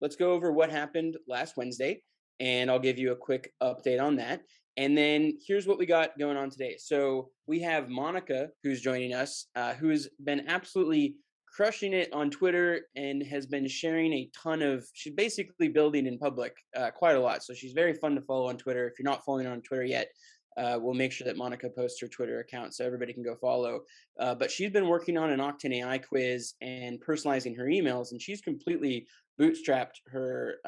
let's go over what happened last Wednesday, and I'll give you a quick update on that. And then here's what we got going on today. So we have Monica, who's joining us, who's been absolutely crushing it on Twitter and has been sharing a ton of, she's basically building in public quite a lot. So she's very fun to follow on Twitter. If you're not following her on Twitter yet, we'll make sure that Monica posts her Twitter account so everybody can go follow. But she's been working on an Octane AI quiz and personalizing her emails, and she's completely bootstrapped her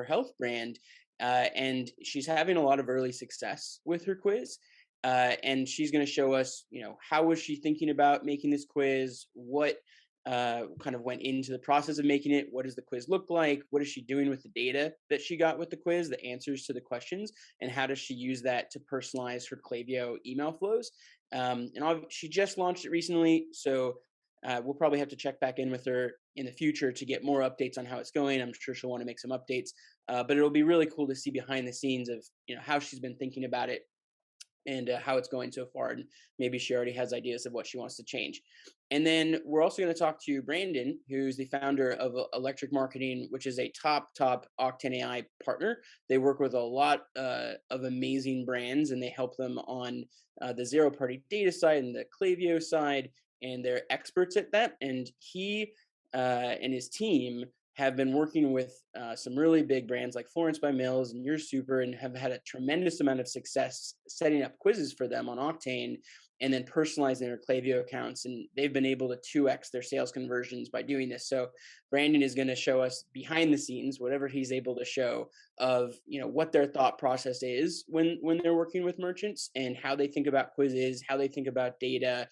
health brand, and she's having a lot of early success with her quiz. And she's going to show us, how was she thinking about making this quiz? What kind of went into the process of making it? What does the quiz look like? What is she doing with the data that she got with the quiz, the answers to the questions, and how does she use that to personalize her Klaviyo email flows? She just launched it recently, so we'll probably have to check back in with her in the future to get more updates on how it's going. I'm sure she'll want to make some updates, but it'll be really cool to see behind the scenes of how she's been thinking about it and how it's going so far. And maybe she already has ideas of what she wants to change. And then we're also going to talk to Brandon, who's the founder of Electric Marketing, which is a top Octane AI partner. They work with a lot of amazing brands, and they help them on the zero-party data side and the Klaviyo side, and they're experts at that. And he and his team have been working with some really big brands like Florence by Mills and Your Super, and have had a tremendous amount of success setting up quizzes for them on Octane and then personalizing their Klaviyo accounts. And they've been able to 2x their sales conversions by doing this. So Brandon is going to show us behind the scenes, whatever he's able to show, of what their thought process is when they're working with merchants, and how they think about quizzes, how they think about data,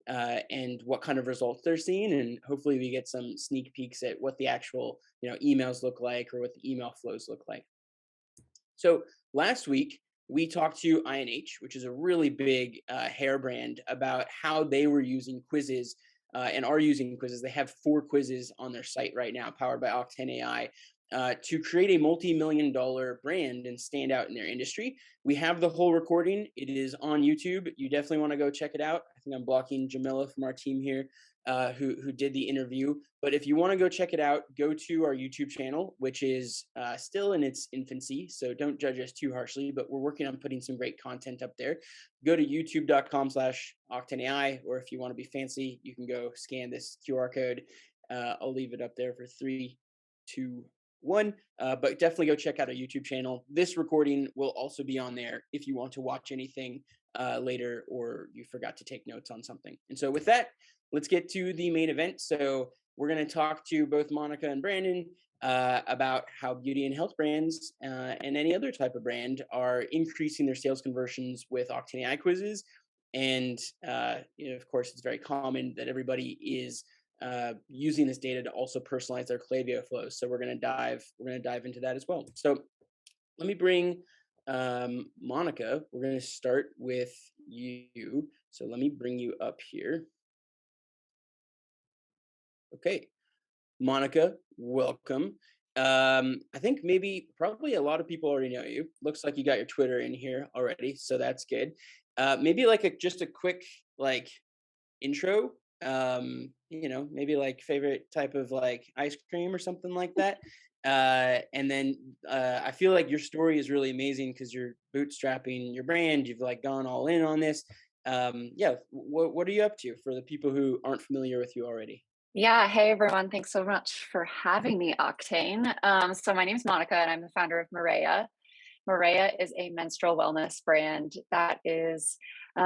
and what kind of results they're seeing. And hopefully we get some sneak peeks at what the actual emails look like, or what the email flows look like. So last week we talked to INH, which is a really big hair brand, about how they were using quizzes and are using quizzes. They have 4 quizzes on their site right now, powered by Octane AI, to create a multi-million-dollar brand and stand out in their industry. We have the whole recording. It is on YouTube. You definitely want to go check it out. I think I'm blocking Jamila from our team here, who did the interview. But if you want to go check it out, go to our YouTube channel, which is still in its infancy, so don't judge us too harshly, but we're working on putting some great content up there. Go to youtube.com/OctaneAI, or if you want to be fancy, you can go scan this QR code. I'll leave it up there for 3, 2, 1, but definitely go check out our YouTube channel. This recording will also be on there if you want to watch anything later, or you forgot to take notes on something. And so with that, let's get to the main event. So we're going to talk to both Monica and Brandon about how beauty and health brands and any other type of brand are increasing their sales conversions with Octane AI quizzes. And of course, it's very common that everybody is using this data to also personalize their Klaviyo flows. So we're going to dive into that as well. So let me bring Monica. We're going to start with you. So let me bring you up here. Okay, Monica, welcome. I think probably a lot of people already know you. Looks like you got your Twitter in here already, so that's good. Maybe like just a quick intro. Maybe like favorite type of ice cream or something like that. And then I feel like your story is really amazing because you're bootstrapping your brand. You've gone all in on this. What are you up to for the people who aren't familiar with you already? Yeah. Hey, everyone. Thanks so much for having me, Octane. So my name is Monica, and I'm the founder of Moorea. Moorea is a menstrual wellness brand that is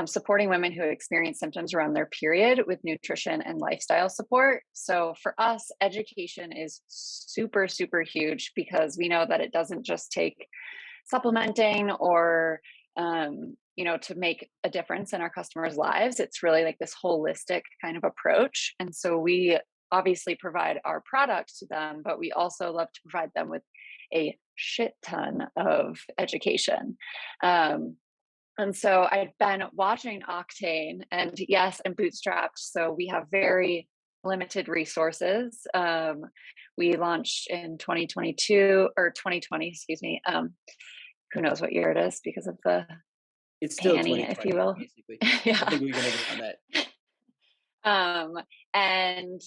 supporting women who experience symptoms around their period with nutrition and lifestyle support. So for us, education is super, super huge, because we know that it doesn't just take supplementing or to make a difference in our customers' lives. It's really like this holistic kind of approach. And so we obviously provide our product to them, but we also love to provide them with a shit ton of education. And so I've been watching Octane, and yes, I'm bootstrapped. So we have very limited resources. We launched in 2022 or 2020, excuse me. Who knows what year it is because of the It's still panny, if you 2020, will. basically. Yeah. I think we can agree on that. And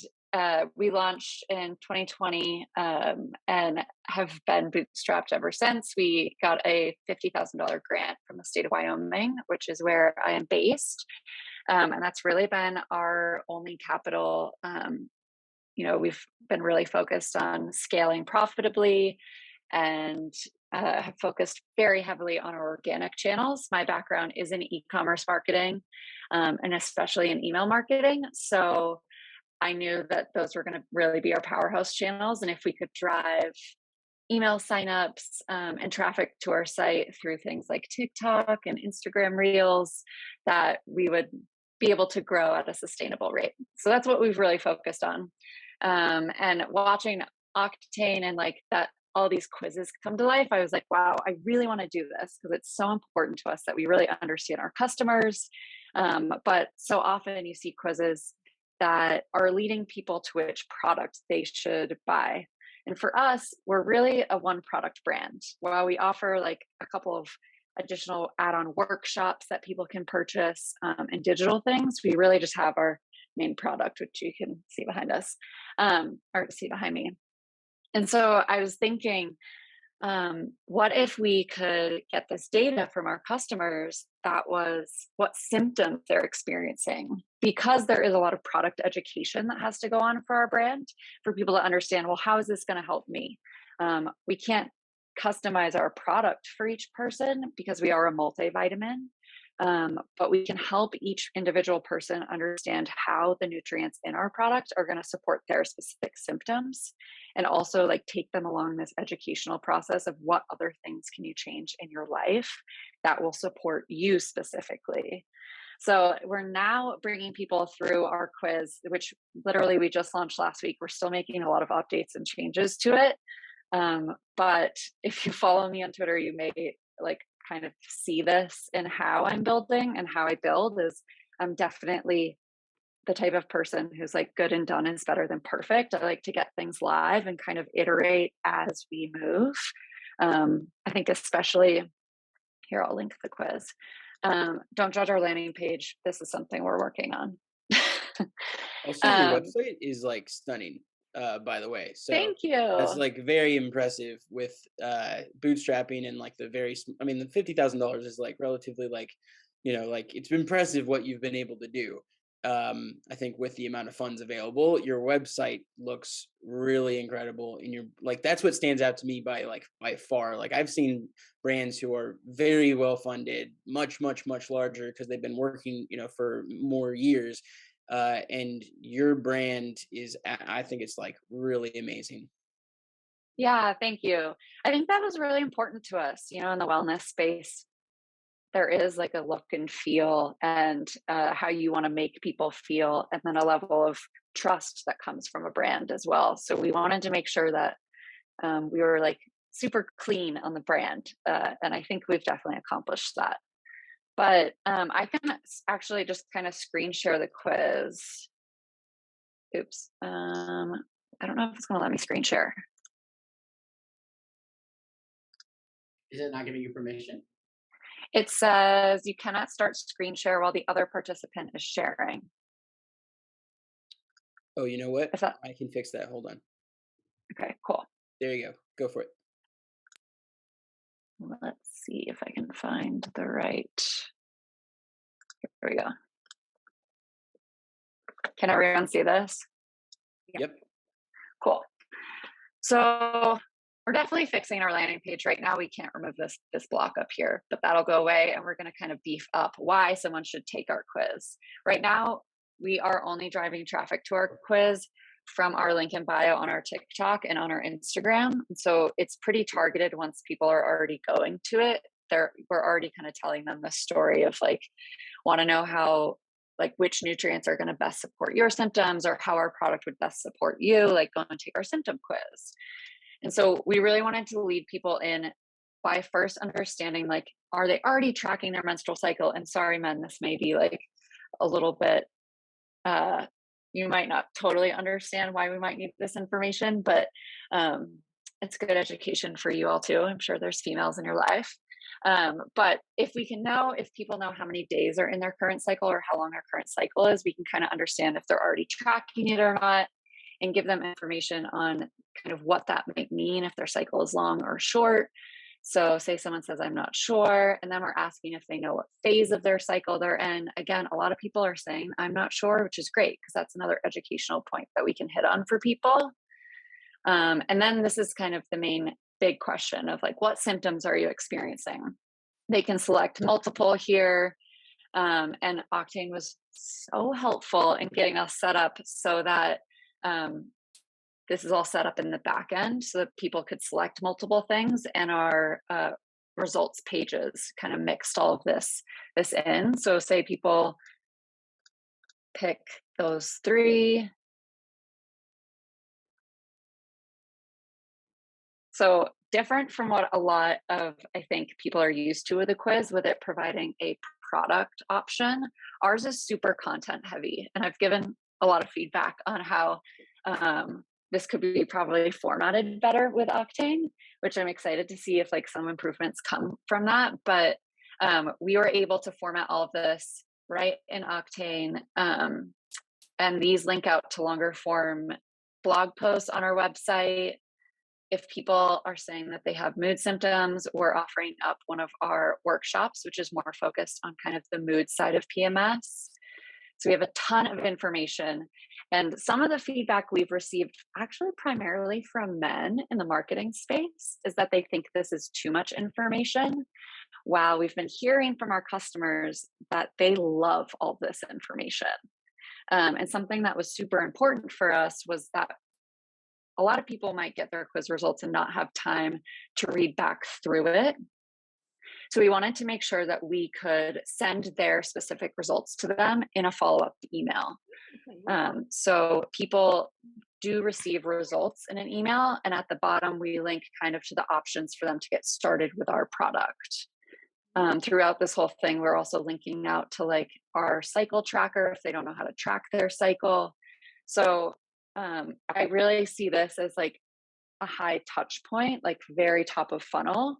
we launched in 2020 and have been bootstrapped ever since. We got a $50,000 grant from the state of Wyoming, which is where I am based. And that's really been our only capital. We've been really focused on scaling profitably and have focused very heavily on our organic channels. My background is in e-commerce marketing and especially in email marketing. So I knew that those were going to really be our powerhouse channels. And if we could drive email signups and traffic to our site through things like TikTok and Instagram Reels, that we would be able to grow at a sustainable rate. So that's what we've really focused on. And watching Octane and like that, all these quizzes come to life, I was like, wow, I really want to do this because it's so important to us that we really understand our customers. But so often you see quizzes that are leading people to which product they should buy. And for us, we're really a one product brand. While we offer like a couple of additional add-on workshops that people can purchase and digital things, we really just have our main product, which you can see behind us, or see behind me. And so I was thinking, what if we could get this data from our customers that was what symptoms they're experiencing? Because there is a lot of product education that has to go on for our brand, for people to understand, well, how is this going to help me? We can't customize our product for each person because we are a multivitamin. But we can help each individual person understand how the nutrients in our product are going to support their specific symptoms, and also like take them along this educational process of what other things can you change in your life that will support you specifically. So we're now bringing people through our quiz, which literally we just launched last week. We're still making a lot of updates and changes to it. But if you follow me on Twitter, you may like kind of see this in how I'm building and how I build. Is I'm definitely the type of person who's like good and done is better than perfect. I like to get things live and kind of iterate as we move. I think especially here, I'll link the quiz. Don't judge our landing page. This is something we're working on. Also, your website is like stunning, by the way. So thank you. that's like very impressive with bootstrapping and like the $50,000 is like relatively like, like it's impressive what you've been able to do. I think with the amount of funds available, your website looks really incredible. And you're like, that's what stands out to me by far. Like I've seen brands who are very well funded, much, much, much larger because they've been working, for more years. And your brand is, I think it's like really amazing. Yeah, thank you. I think that was really important to us, in the wellness space. There is like a look and feel and how you want to make people feel, and then a level of trust that comes from a brand as well. So we wanted to make sure that we were like super clean on the brand. And I think we've definitely accomplished that. But I can actually just kind of screen share the quiz. Oops. I don't know if it's going to let me screen share. Is it not giving you permission? It says you cannot start screen share while the other participant is sharing. Oh, you know what? That... I can fix that. Hold on. Okay, cool. There you go. Go for it. Let's see if I can find the right. Here we go. Can everyone see this? Yep. Cool. So we're definitely fixing our landing page right now. We can't remove this block up here, but that'll go away, and we're going to kind of beef up why someone should take our quiz. Right now, we are only driving traffic to our quiz from our link in bio on our TikTok and on our Instagram. And so it's pretty targeted once people are already going to it. We're already kind of telling them the story of like, want to know how, like which nutrients are going to best support your symptoms or how our product would best support you, like go and take our symptom quiz. And so we really wanted to lead people in by first understanding, like, are they already tracking their menstrual cycle? And sorry, men, this may be like a little bit, you might not totally understand why we might need this information, but it's good education for you all too. I'm sure there's females in your life. But if people know how many days are in their current cycle or how long their current cycle is, we can kind of understand if they're already tracking it or not. and give them information on kind of what that might mean if their cycle is long or short. So, say someone says, I'm not sure, and then we're asking if they know what phase of their cycle they're in. Again, a lot of people are saying, I'm not sure, which is great because that's another educational point that we can hit on for people. And then this is kind of the main big question of like, what symptoms are you experiencing? They can select multiple here. And Octane was so helpful in getting us set up so that this is all set up in the back end so that people could select multiple things, and our results pages kind of mixed all of this in. So say people pick those three. So different from what a lot of, I think, people are used to with a quiz, with it providing a product option. Ours is super content heavy, and I've given a lot of feedback on how this could be probably formatted better with Octane, which I'm excited to see if like some improvements come from that. But we were able to format all of this right in Octane, and these link out to longer form blog posts on our website. If people are saying that they have mood symptoms, we're offering up one of our workshops, which is more focused on kind of the mood side of PMS. So we have a ton of information. And some of the feedback we've received, actually primarily from men in the marketing space, is that they think this is too much information. While we've been hearing from our customers that they love all this information. And something that was super important for us was that a lot of people might get their quiz results and not have time to read back through it. So we wanted to make sure that we could send their specific results to them in a follow-up email. So people do receive results in an email, and at the bottom we link kind of to the options for them to get started with our product. Throughout this whole thing, we're also linking out to like our cycle tracker if they don't know how to track their cycle. So I really see this as like a high touch point, like very top of funnel,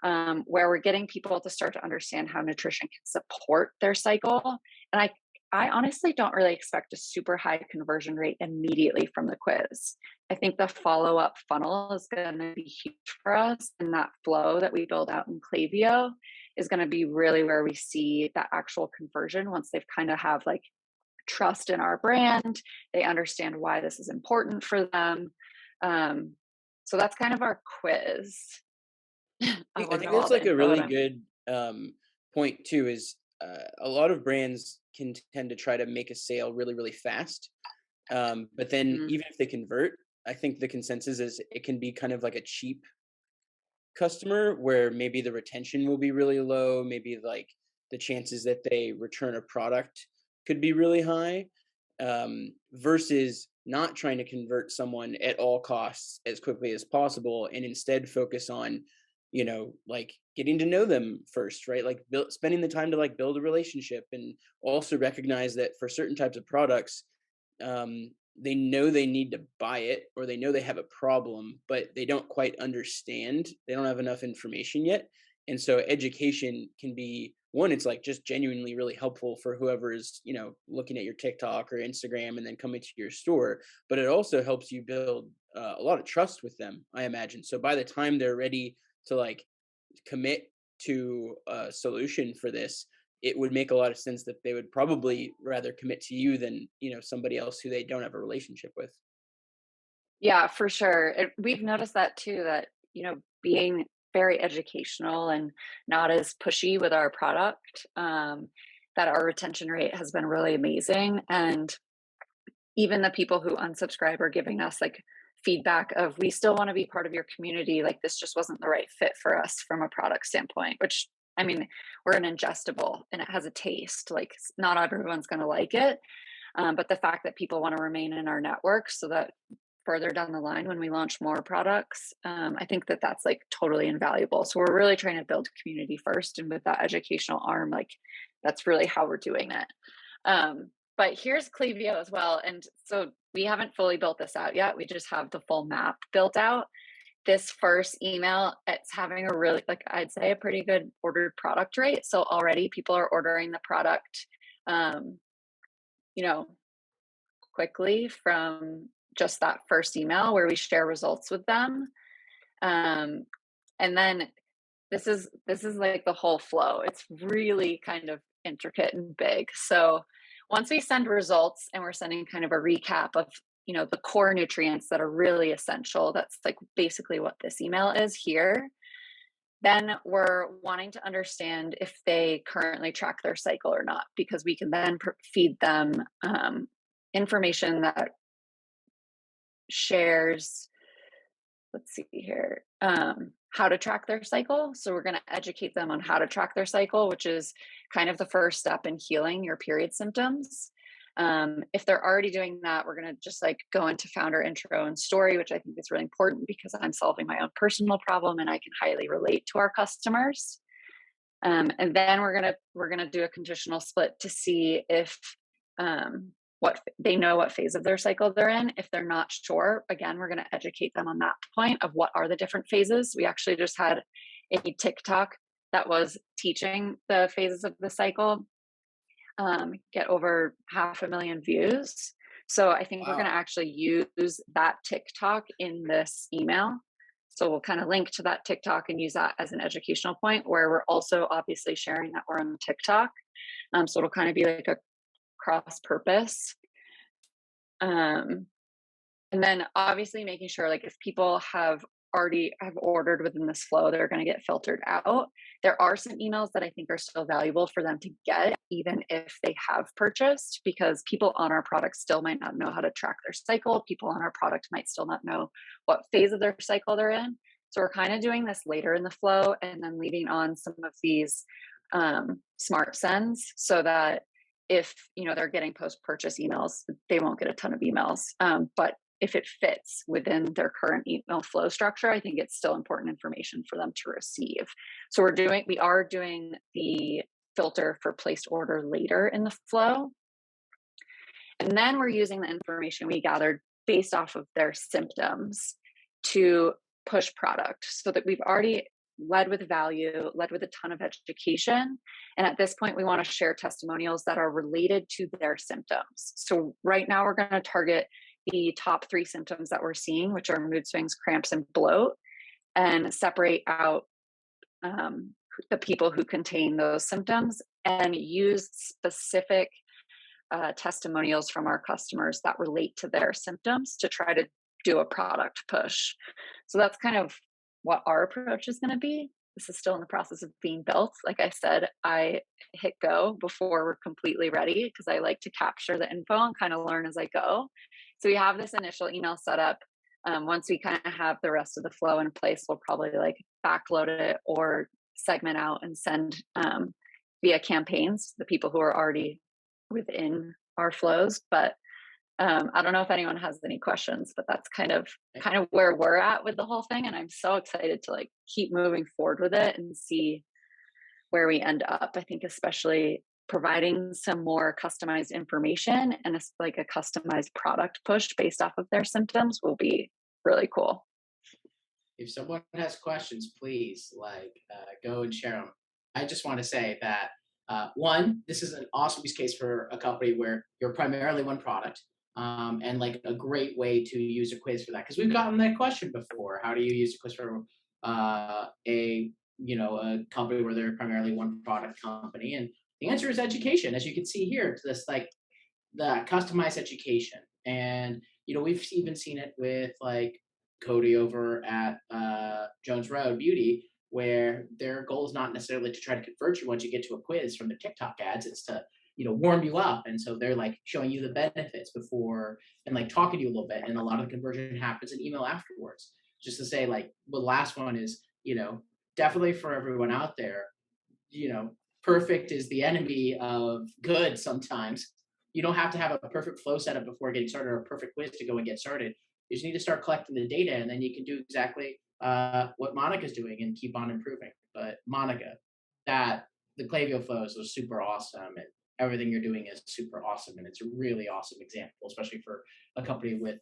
where we're getting people to start to understand how nutrition can support their cycle. And I honestly don't really expect a super high conversion rate immediately from the quiz. I think the follow-up funnel is going to be huge for us, and that flow that we build out in Klaviyo is going to be really where we see that actual conversion once they've kind of have like trust in our brand. They understand why this is important for them. So that's kind of our quiz. I I want to think know all that's the like a info that really I'm. good point too. Is a lot of brands can tend to try to make a sale really, really fast, but then Mhm. even if they convert, I think the consensus is it can be kind of like a cheap customer where maybe the retention will be really low, maybe like the chances that they return a product could be really high, versus not trying to convert someone at all costs as quickly as possible and instead focus on, like getting to know them first, right? Like spending the time to like build a relationship, and also recognize that for certain types of products, they know they need to buy it, or they know they have a problem, but they don't quite understand. They don't have enough information yet. And so education can be one, it's like just genuinely really helpful for whoever is, looking at your TikTok or Instagram and then coming to your store. But it also helps you build a lot of trust with them, I imagine. So by the time they're ready to like commit to a solution for this, it would make a lot of sense that they would probably rather commit to you than, somebody else who they don't have a relationship with. Yeah, for sure. We've noticed that too, that, being very educational and not as pushy with our product, that our retention rate has been really amazing. And even the people who unsubscribe are giving us like feedback of, we still want to be part of your community. Like this just wasn't the right fit for us from a product standpoint, which I mean, we're an ingestible and it has a taste. Like not everyone's going to like it. But the fact that people want to remain in our network so that further down the line when we launch more products, I think that that's like totally invaluable. So we're really trying to build community first, and with that educational arm, like that's really how we're doing it. But here's Klaviyo as well, and so we haven't fully built this out yet. We just have the full map built out. This first email, it's having a really, like I'd say, a pretty good ordered product rate. So already people are ordering the product, um, you know, quickly from just that first email where we share results with them. Um, and then this is like the whole flow. It's really kind of intricate and big. So once we send results and we're sending kind of a recap of the core nutrients that are really essential, that's like basically what this email is here. Then we're wanting to understand if they currently track their cycle or not, because we can then feed them information that shares, let's see here, how to track their cycle. So we're going to educate them on how to track their cycle, which is kind of the first step in healing your period symptoms. If they're already doing that, we're going to just like go into founder intro and story, which I think is really important because I'm solving my own personal problem and I can highly relate to our customers. And then we're gonna do a conditional split to see if what they know what phase of their cycle they're in. If they're not sure, again, we're gonna educate them on that point of what are the different phases. We actually just had a TikTok that was teaching the phases of the cycle, get over 500,000 views. So I think we're going to Wow. actually use that TikTok in this email. So we'll kind of link to that TikTok and use that as an educational point where we're also obviously sharing that we're on TikTok. So it'll kind of be like a cross purpose. Um, and then obviously making sure like if people have ordered within this flow, they're going to get filtered out. There are some emails that I think are still valuable for them to get, even if they have purchased, because people on our product still might not know how to track their cycle. People on our product might still not know what phase of their cycle they're in. So we're kind of doing this later in the flow and then leading on some of these smart sends so that if they're getting post-purchase emails, they won't get a ton of emails. But if it fits within their current email flow structure, I think it's still important information for them to receive. So we are doing the filter for placed order later in the flow. And then we're using the information we gathered based off of their symptoms to push product so that we've already led with value, led with a ton of education. And at this point, we want to share testimonials that are related to their symptoms. So right now we're going to target the top 3 symptoms that we're seeing, which are mood swings, cramps, and bloat, and separate out the people who contain those symptoms and use specific testimonials from our customers that relate to their symptoms to try to do a product push. So that's kind of what our approach is going to be. This is still in the process of being built. Like I said, I hit go before we're completely ready because I like to capture the info and kind of learn as I go. So we have this initial email set up. Once we kind of have the rest of the flow in place, we'll probably like backload it or segment out and send via campaigns to the people who are already within our flows. But I don't know if anyone has any questions, but that's kind of where we're at with the whole thing. And I'm so excited to like keep moving forward with it and see where we end up. I think especially providing some more customized information and it's like a customized product push based off of their symptoms will be really cool. If someone has questions, please go and share them. I just want to say that one, this is an awesome use case for a company where you're primarily one product, and like a great way to use a quiz for that. Because we've gotten that question before. How do you use a quiz for a company where they're primarily one product company? And the answer is education, as you can see here. It's this like the customized education, and we've even seen it with like Cody over at Jones Road Beauty, where their goal is not necessarily to try to convert you once you get to a quiz from their TikTok ads. It's to warm you up, and so they're like showing you the benefits before and like talking to you a little bit, and a lot of the conversion happens in email afterwards. Just to say, like, the last one is definitely for everyone out there. Perfect is the enemy of good sometimes. You don't have to have a perfect flow setup before getting started or a perfect quiz to go and get started. You just need to start collecting the data, and then you can do exactly what Monica's doing and keep on improving. But Monica, that the Klaviyo flows are super awesome, and everything you're doing is super awesome, and it's a really awesome example, especially for a company with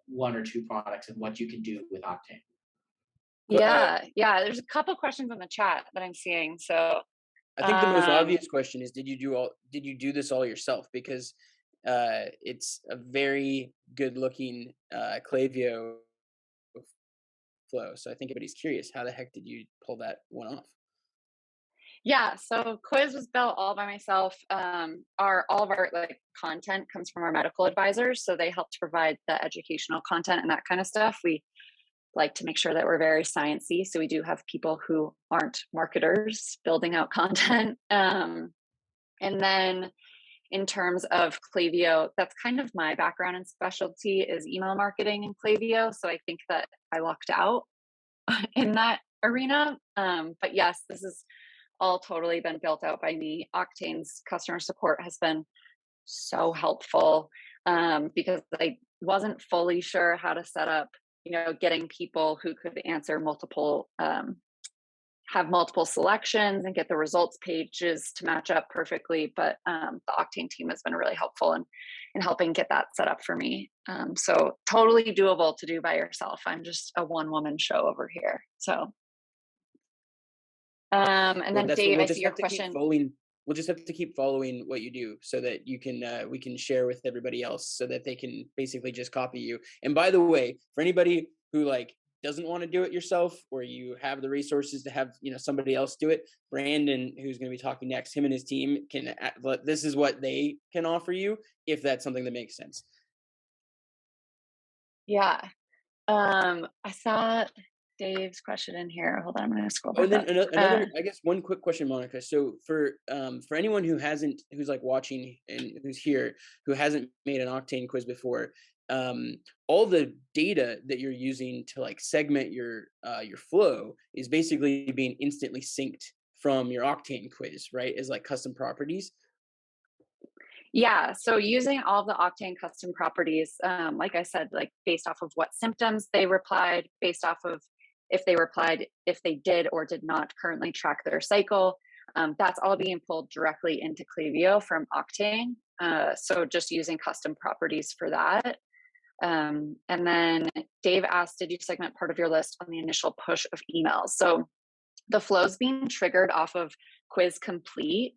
1 or 2 products and what you can do with Octane. Yeah. There's a couple questions in the chat that I'm seeing. So I think the most obvious question is, did you do this all yourself? Because It's a very good looking Klaviyo flow. So I think everybody's curious, how the heck did you pull that one off? Yeah, so quiz was built all by myself. Our all of our like content comes from our medical advisors, so they help to provide the educational content and that kind of stuff. We like to make sure that we're very sciencey, so we do have people who aren't marketers building out content. And then in terms of Klaviyo, that's kind of my background and specialty is email marketing and Klaviyo. So I think that I lucked out in that arena. But yes, this is all totally been built out by me. Octane's customer support has been so helpful because I wasn't fully sure how to set up, getting people who could answer multiple, have multiple selections and get the results pages to match up perfectly. But the Octane team has been really helpful in helping get that set up for me. So totally doable to do by yourself. I'm just a one-woman show over here. So and Well, then that's what Dave, we'll I see just your have to keep question. following. We'll just have to keep following what you do so that you can we can share with everybody else so that they can basically just copy you. And by the way, for anybody who like doesn't want to do it yourself or you have the resources to have, somebody else do it, Brandon, who's going to be talking next, him and his team this is what they can offer you if that's something that makes sense. Yeah. I saw Dave's question in here. Hold on, I'm gonna scroll Oh, and back then up. another, I guess, one quick question, Monica. So for anyone who's like watching and who's here who hasn't made an Octane quiz before, um, all the data that you're using to like segment your flow is basically being instantly synced from your Octane quiz, right? As like custom properties. Yeah, so using all the Octane custom properties, like I said, like based off of what symptoms they replied, based off of if they replied, if they did or did not currently track their cycle, that's all being pulled directly into Klaviyo from Octane. So just using custom properties for that. And then Dave asked, did you segment part of your list on the initial push of emails? So the flow's being triggered off of quiz complete.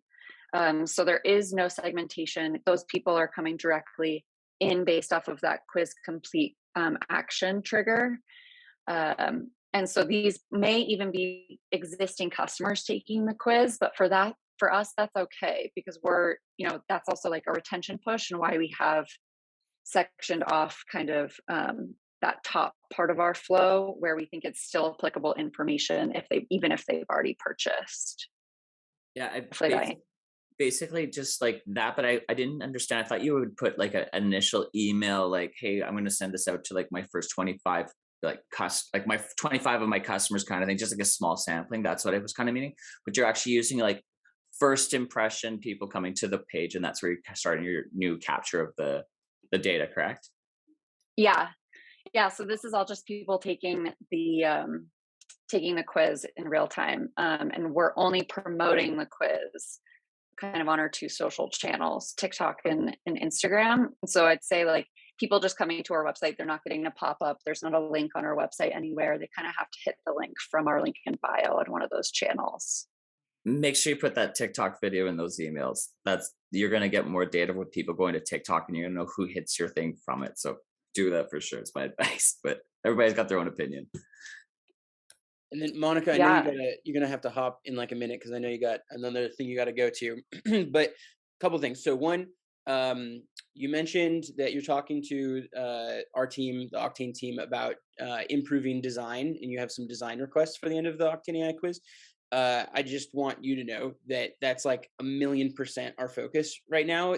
So there is no segmentation. Those people are coming directly in based off of that quiz complete action trigger. And so these may even be existing customers taking the quiz, but for us, that's okay because that's also like a retention push and why we have sectioned off kind of that top part of our flow where we think it's still applicable information even if they've already purchased. Yeah, Hopefully that basically just like that, but I didn't understand. I thought you would put like an initial email like, hey, I'm going to send this out to like my first 25 like my 25 of my customers kind of thing, just like a small sampling. That's what I was kind of meaning. But you're actually using like first impression people coming to the page, and that's where you're starting your new capture of the data, correct? Yeah. Yeah. So this is all just people taking the quiz in real time. And we're only promoting the quiz kind of on our two social channels, TikTok and Instagram. So I'd say like people just coming to our website, they're not getting a pop-up. There's not a link on our website anywhere. They kind of have to hit the link from our link in bio on one of those channels. Make sure you put that TikTok video in those emails. You're going to get more data with people going to TikTok and you're going to know who hits your thing from it. So do that for sure. It's my advice, but everybody's got their own opinion. And then Monica, I know you're gonna have to hop in like a minute because I know you got another thing you got to go to. But a couple things. So one, you mentioned that you're talking to our team, the Octane team, about improving design, and you have some design requests for the end of the Octane AI quiz. I just want you to know that that's like 1,000,000% our focus right now.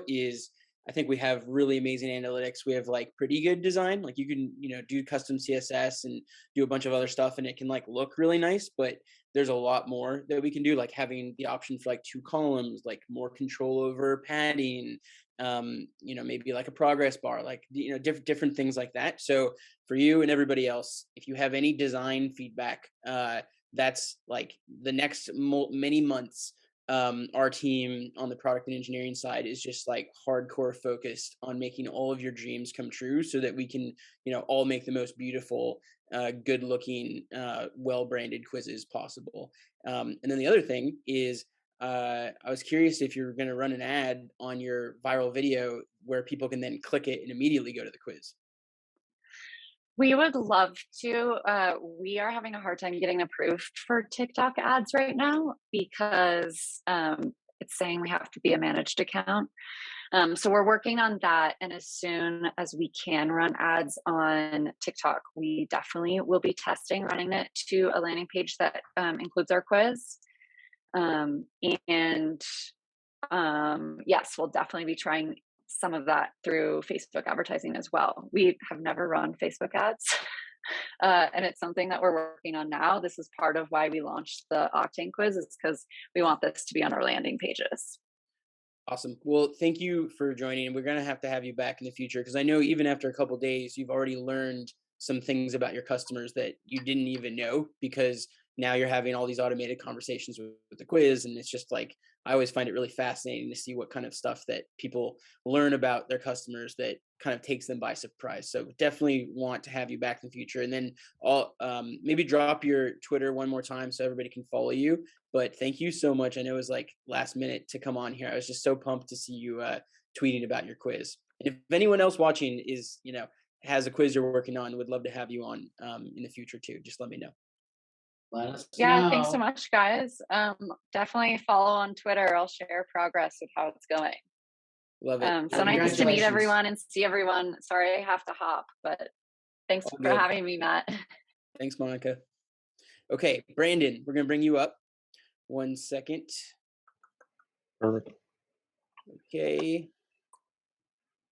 I think we have really amazing analytics. We have like pretty good design. Like you can, do custom CSS and do a bunch of other stuff and it can like look really nice, but there's a lot more that we can do, like having the option for like 2 columns, like more control over padding, maybe like a progress bar, like, different things like that. So for you and everybody else, if you have any design feedback, that's like the next many months, our team on the product and engineering side is just like hardcore focused on making all of your dreams come true so that we can, all make the most beautiful, good looking, well branded quizzes possible. And then the other thing is, I was curious if you're going to run an ad on your viral video where people can then click it and immediately go to the quiz. We would love to. We are having a hard time getting approved for TikTok ads right now because it's saying we have to be a managed account. So we're working on that. And as soon as we can run ads on TikTok, we definitely will be testing running it to a landing page that includes our quiz. Yes, we'll definitely be trying some of that through Facebook advertising as well. We have never run Facebook ads. And it's something that we're working on now. This is part of why we launched the Octane Quiz, is because we want this to be on our landing pages. Awesome. Well, thank you for joining. We're going to have you back in the future because I know even after a couple of days, you've already learned some things about your customers that you didn't even know, because now you're having all these automated conversations with the quiz. And it's just like, I always find it really fascinating to see what kind of stuff that people learn about their customers that kind of takes them by surprise. So definitely want to have you back in the future. And then I'll maybe drop your Twitter one more time so everybody can follow you. But thank you so much. I know it was like last minute to come on here. I was just so pumped to see you tweeting about your quiz. And if anyone else watching is, has a quiz you're working on, would love to have you on in the future too. Just let me know. Let us Yeah, thanks so know. much, guys. Definitely follow on Twitter. I'll share progress with how it's going. Love it. So nice to meet Congratulations. everyone and see everyone. Sorry I have to hop, but thanks All for good. having me, Matt. Thanks, Monica. Okay, Brandon, we're going to bring you up. 1 second. Perfect. Okay.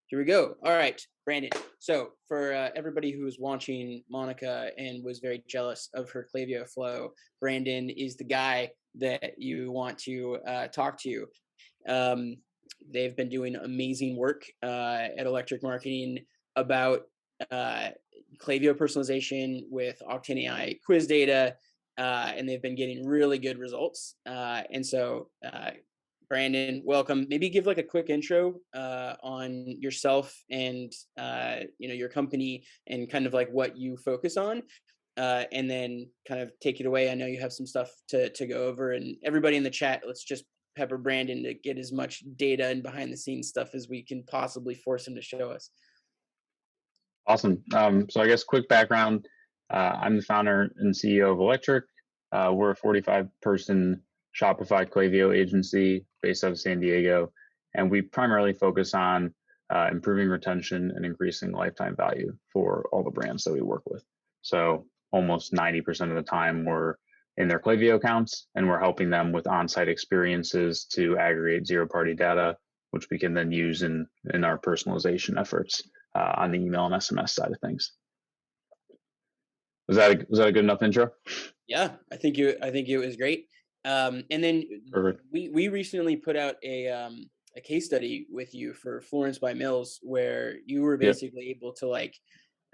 Here we go. All right, Brandon. So for everybody who was watching Monica and was very jealous of her Klaviyo flow, Brandon is the guy that you want to talk to. They've been doing amazing work at Electric Marketing about Klaviyo personalization with Octane AI quiz data, and they've been getting really good results. And so Brandon, welcome. Maybe give like a quick intro on yourself and your company and kind of like what you focus on, and then kind of take it away. I know you have some stuff to go over, and everybody in the chat, let's just pepper Brandon to get as much data and behind the scenes stuff as we can possibly force him to show us. Awesome. So I guess quick background. I'm the founder and CEO of Electric. We're a 45-person Shopify Klaviyo agency based out of San Diego, and we primarily focus on improving retention and increasing lifetime value for all the brands that we work with. So almost 90% of the time we're in their Klaviyo accounts, and we're helping them with on-site experiences to aggregate zero-party data, which we can then use in our personalization efforts on the email and SMS side of things. Was that a good enough intro? Yeah, I think it was great. And then Perfect. we recently put out a case study with you for Florence by Mills, where you were basically able to like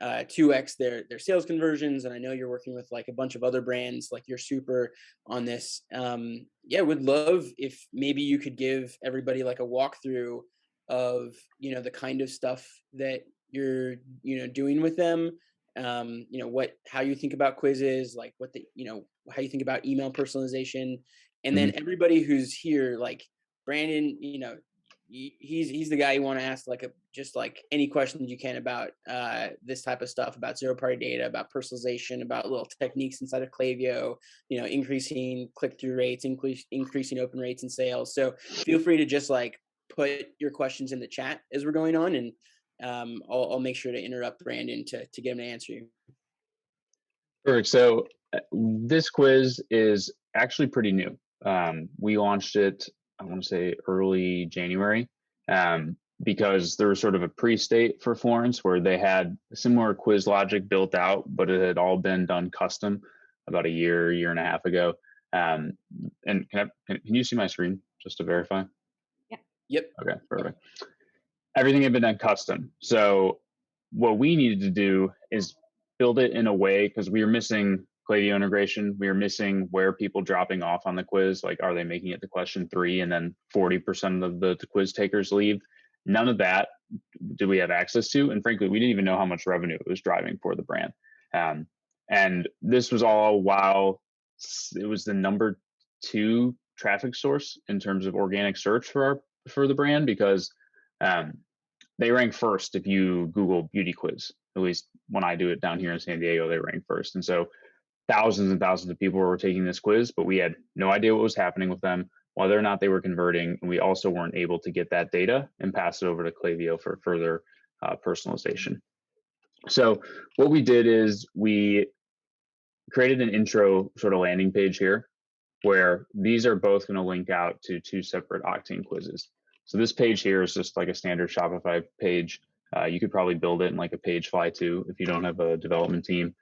2x their sales conversions. And I know you're working with like a bunch of other brands, like you're super on this. Would love if maybe you could give everybody like a walkthrough of the kind of stuff that you're doing with them. How you think about quizzes, like what how you think about email personalization, and then everybody who's here, like Brandon, he's the guy you want to ask just any questions you can about this type of stuff, about zero-party data, about personalization, about little techniques inside of Klaviyo, increasing click-through rates, increasing open rates and sales. So feel free to just put your questions in the chat as we're going on, and I'll make sure to interrupt Brandon to get him to answer you. Perfect. So this quiz is actually pretty new. We launched it, I want to say early January, because there was sort of a pre-state for Florence where they had similar quiz logic built out, but it had all been done custom about a year and a half ago. And can you see my screen just to verify? Yeah. Yep. Okay, perfect. Everything had been done custom. So what we needed to do is build it in a way, because we were missing Klaviyo integration. We were missing where people dropping off on the quiz. Like, are they making it to question 3 and then 40% of the quiz takers leave? None of that did we have access to. And frankly, we didn't even know how much revenue it was driving for the brand. And this was all while it was the number 2 traffic source in terms of organic search for the brand, because they rank first if you Google beauty quiz. At least when I do it down here in San Diego, they rank first. And so thousands and thousands of people were taking this quiz, but we had no idea what was happening with them, whether or not they were converting. And we also weren't able to get that data and pass it over to Klaviyo for further personalization. So what we did is we created an intro sort of landing page here, where these are both going to link out to two separate Octane quizzes. So this page here is just like a standard Shopify page. You could probably build it in like a page fly too if you don't have a development team.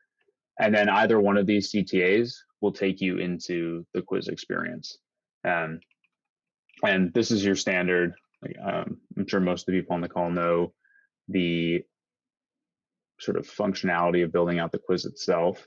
And then either one of these CTAs will take you into the quiz experience. And this is your standard, I'm sure most of the people on the call know the sort of functionality of building out the quiz itself.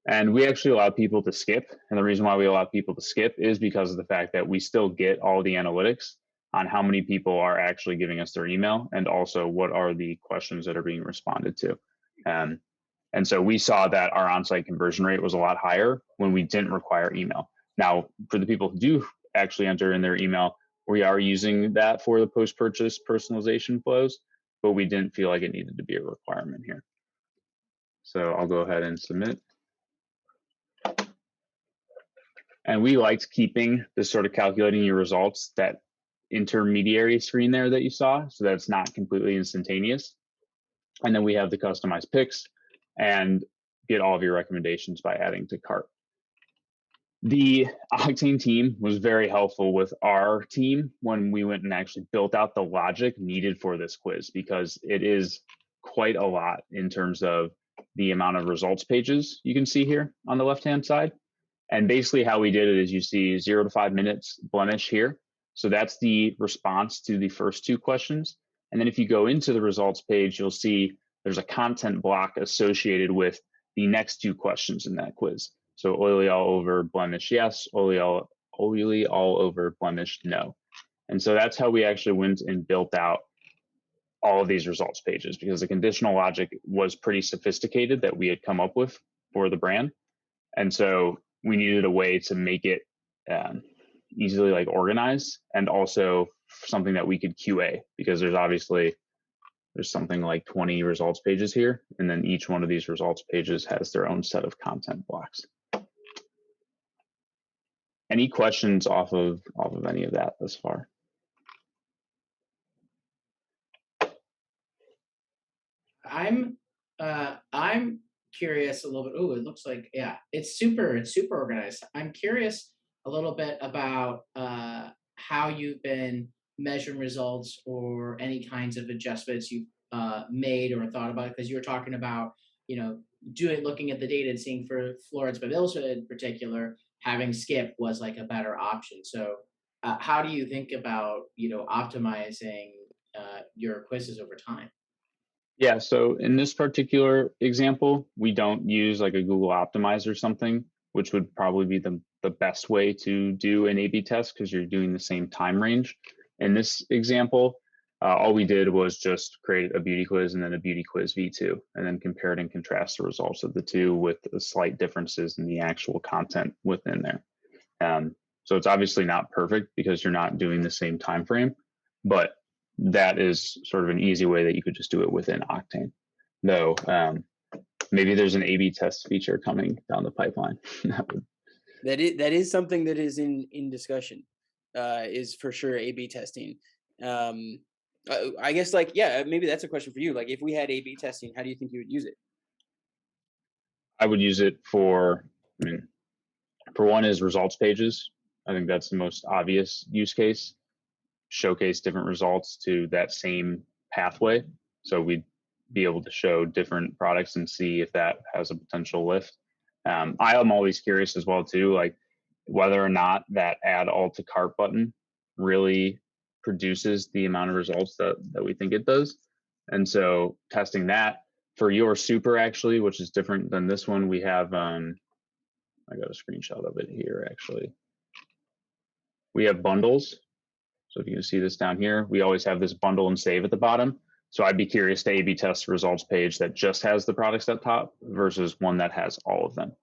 And we actually allow people to skip. And the reason why we allow people to skip is because of the fact that we still get all the analytics on how many people are actually giving us their email, and also what are the questions that are being responded to. And so we saw that our on-site conversion rate was a lot higher when we didn't require email. Now, for the people who do actually enter in their email, we are using that for the post-purchase personalization flows, but we didn't feel like it needed to be a requirement here. So I'll go ahead and submit. And we liked keeping this sort of calculating your results, that intermediary screen there that you saw, so that it's not completely instantaneous. And then we have the customized picks and get all of your recommendations by adding to cart. The Octane team was very helpful with our team when we went and actually built out the logic needed for this quiz, because it is quite a lot in terms of the amount of results pages you can see here on the left-hand side. And basically how we did it is you see 0 to 5 minutes blemish here. So that's the response to the first two questions. And then if you go into the results page, you'll see there's a content block associated with the next two questions in that quiz. So oily all over, blemish, yes. Oily all over, blemish, no. And so that's how we actually went and built out all of these results pages, because the conditional logic was pretty sophisticated that we had come up with for the brand. And so we needed a way to make it easily like organized, and also something that we could QA, because there's something like 20 results pages here, and then each one of these results pages has their own set of content blocks. Any questions off of any of that thus far? I'm curious a little bit. Oh, it looks like, yeah, it's super organized. I'm curious a little bit about how you've been measuring results, or any kinds of adjustments you've made or thought about, because you were talking about, looking at the data and seeing for Florence Babilsa in particular, having skip was like a better option. So how do you think about, optimizing your quizzes over time? Yeah, so in this particular example, we don't use like a Google Optimize or something, which would probably be the best way to do an A/B test, because you're doing the same time range. In this example, all we did was just create a beauty quiz and then a beauty quiz V2, and then compared and contrast the results of the two with the slight differences in the actual content within there. So it's obviously not perfect because you're not doing the same time frame, but that is sort of an easy way that you could just do it within Octane. Though maybe there's an A/B test feature coming down the pipeline. That is something that is in discussion. Is for sure A/B testing. I guess maybe that's a question for you. Like, if we had A/B testing, how do you think you would use it? I would use it for one is results pages. I think that's the most obvious use case. Showcase different results to that same pathway. So we'd be able to show different products and see if that has a potential lift. I am always curious as well too, like whether or not that add all to cart button really produces the amount of results that we think it does. And so testing that for your super, actually, which is different than this one, we have, I got a screenshot of it here, actually. We have bundles. So if you can see this down here, we always have this bundle and save at the bottom. So I'd be curious to A/B test the results page that just has the products at top versus one that has all of them.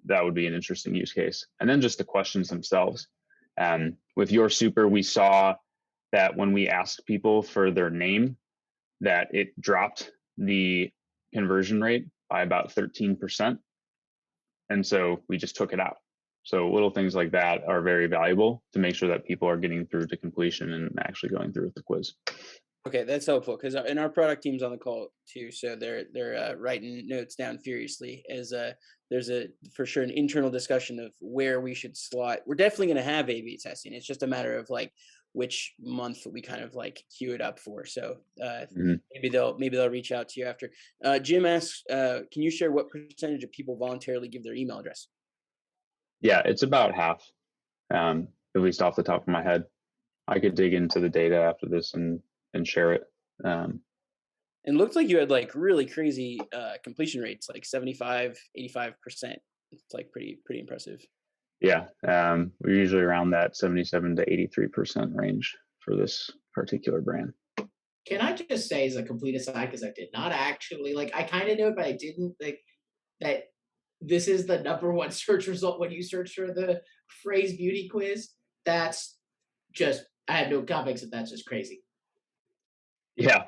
that would be an interesting use case. And then just the questions themselves. With Your Super, we saw that when we asked people for their name, that it dropped the conversion rate by about 13%. And so we just took it out. So little things like that are very valuable to make sure that people are getting through to completion and actually going through with the quiz. Okay, that's helpful because and our product team's on the call too, so they're writing notes down furiously as there's for sure an internal discussion of where we should slot. We're definitely going to have A/B testing. It's just a matter of like which month we kind of like queue it up for. So maybe they'll reach out to you after. Jim asks, can you share what percentage of people voluntarily give their email address? Yeah, it's about half, at least off the top of my head. I could dig into the data after this and share it. And looked like you had like really crazy completion rates, like 75, 85%. It's like pretty impressive. Yeah, we're usually around that 77 to 83% range for this particular brand. Can I just say, as a complete aside, because I did not actually I kind of knew it, but I didn't that this is the #1 search result when you search for the phrase beauty quiz. That's just, I have no comments, and that's just crazy. Yeah,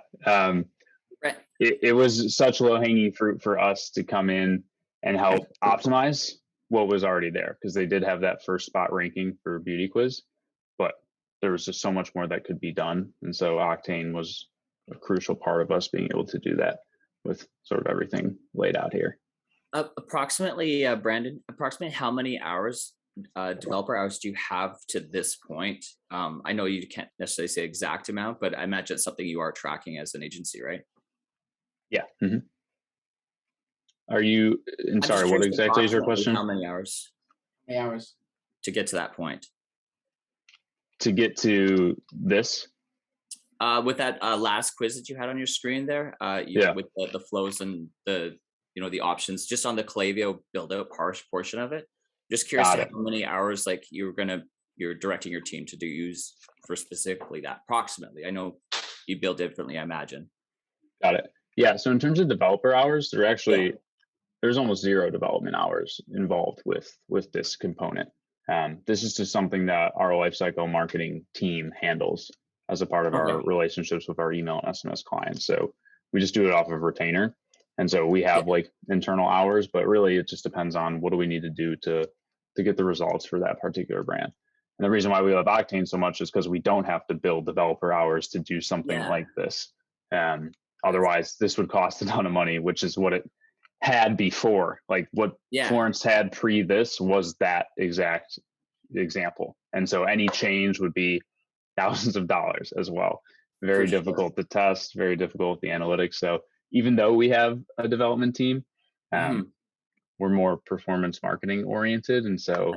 Right. It was such low hanging fruit for us to come in and help optimize what was already there, because they did have that first spot ranking for beauty quiz, but there was just so much more that could be done. And so Octane was a crucial part of us being able to do that with sort of everything laid out here. Approximately, Brandon, approximately how many hours, developer hours do you have to this point? I know you can't necessarily say exact amount, but I imagine it's something you are tracking as an agency, right? Yeah. Mm-hmm. Are you, and sorry, what exactly is your question? How many hours? How many hours to get to that point? To get to this? With that last quiz that you had on your screen there, with the flows and the the options, just on the Klaviyo build out portion of it. Just curious how many hours like you're directing your team to use for specifically that. Approximately, I know you build differently, I imagine. Got it. Yeah. So in terms of developer hours, there's almost 0 development hours involved with this component. This is just something that our lifecycle marketing team handles as a part of our relationships with our email and SMS clients. So we just do it off of retainer. And so we have like internal hours, but really it just depends on what do we need to do to get the results for that particular brand. And the reason why we love Octane so much is because we don't have to build developer hours to do something like this. Otherwise, this would cost a ton of money, which is what it had before. Like what Florence had pre this was that exact example. And so any change would be thousands of dollars as well. Very difficult to test, very difficult with the analytics. So even though we have a development team, we're more performance marketing oriented. And so,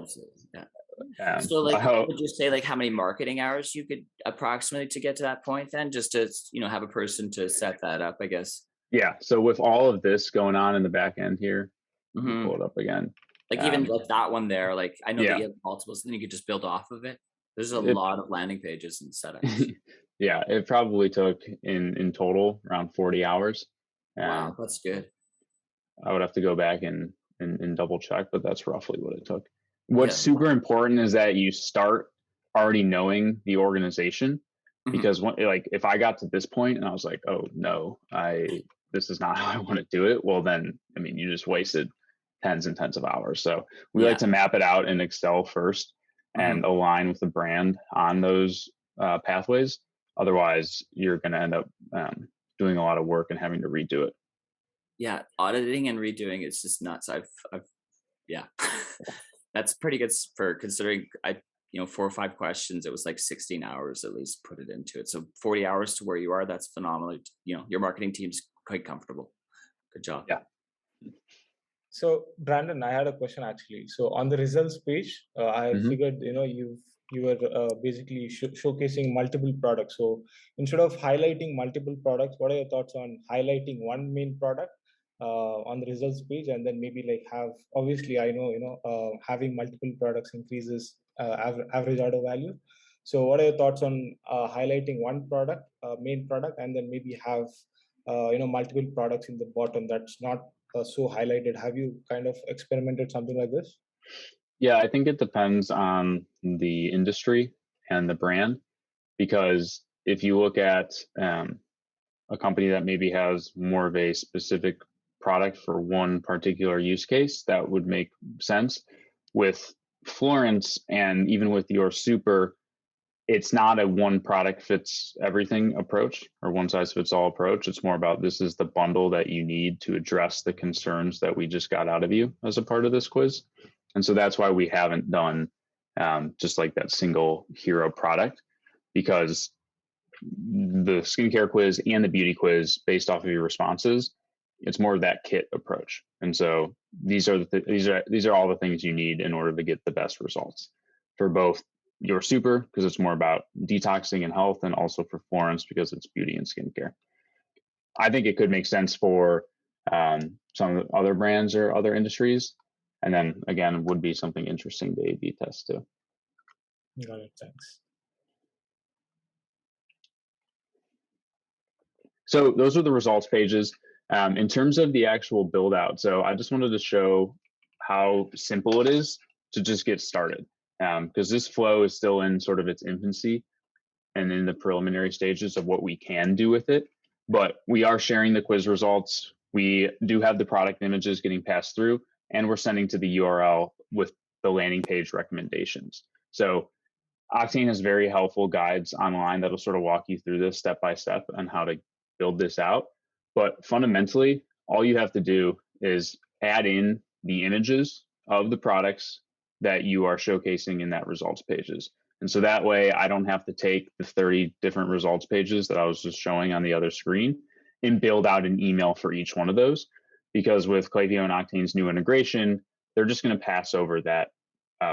so like, would you say like how many marketing hours you could approximately to get to that point then, just to, have a person to set that up, I guess? Yeah. So with all of this going on in the back end here, pull it up again. Like even like that one there, like I know that you have multiples, then you could just build off of it. There's a lot of landing pages and setups. Yeah, it probably took in total around 40 hours. Wow, that's good. I would have to go back and double check, but that's roughly what it took. What's super important is that you start already knowing the organization, because if I got to this point and I was like, oh no, this is not how I want to do it. Well, then, I mean, you just wasted tens and tens of hours. So we like to map it out in Excel first and align with the brand on those pathways. Otherwise, you're going to end up doing a lot of work and having to redo it. Yeah, auditing and redoing it's just nuts. I've that's pretty good for considering 4 or 5 questions. It was like 16 hours at least put it into it. So 40 hours to where you are, that's phenomenal. Your marketing team's quite comfortable. Good job. Yeah. So Brandon, I had a question actually. So on the results page, I figured you were basically showcasing multiple products. So instead of highlighting multiple products, what are your thoughts on highlighting one main product on the results page, and then maybe like have, obviously I know having multiple products increases average order value. So what are your thoughts on highlighting one product, main product, and then maybe have multiple products in the bottom that's not so highlighted? Have you kind of experimented something like this? Yeah, I think it depends on the industry and the brand, because if you look at a company that maybe has more of a specific product for one particular use case, that would make sense. With Florence and even with your Super, it's not a one product fits everything approach or one size fits all approach. It's more about this is the bundle that you need to address the concerns that we just got out of you as a part of this quiz. And so that's why we haven't done just like that single hero product, because the skincare quiz and the beauty quiz, based off of your responses, it's more of that kit approach. And so these are all the things you need in order to get the best results for both your Super, because it's more about detoxing and health, and also for Florence because it's beauty and skincare. I think it could make sense for some other brands or other industries, and then again would be something interesting to A/B test too. Got it. Thanks. So those are the results pages. In terms of the actual build out, so I just wanted to show how simple it is to just get started, because this flow is still in sort of its infancy and in the preliminary stages of what we can do with it. But we are sharing the quiz results. We do have the product images getting passed through, and we're sending to the URL with the landing page recommendations. So Octane has very helpful guides online that'll sort of walk you through this step by step on how to build this out. But fundamentally, all you have to do is add in the images of the products that you are showcasing in that results pages. And so that way I don't have to take the 30 different results pages that I was just showing on the other screen and build out an email for each one of those. Because with Klaviyo and Octane's new integration, they're just going to pass over that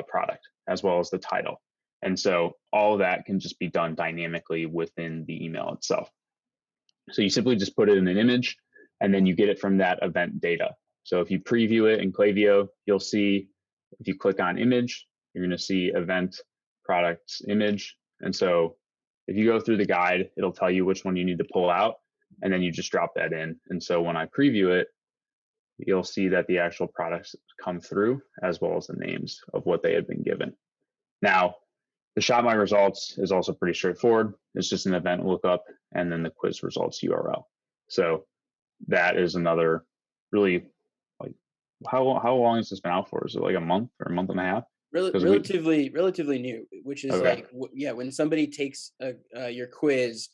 product as well as the title. And so all of that can just be done dynamically within the email itself. So you simply just put it in an image, and then you get it from that event data. So if you preview it in Klaviyo, you'll see, if you click on image, you're going to see event products image. And so if you go through the guide, it'll tell you which one you need to pull out, and then you just drop that in. And so when I preview it, you'll see that the actual products come through as well as the names of what they had been given. Now, the Shop My Results is also pretty straightforward. It's just an event lookup and then the quiz results URL. So that is another really, like, how long has this been out for? Is it like a month or a month and a half? Relatively new, which is okay. Like, when somebody takes your quiz,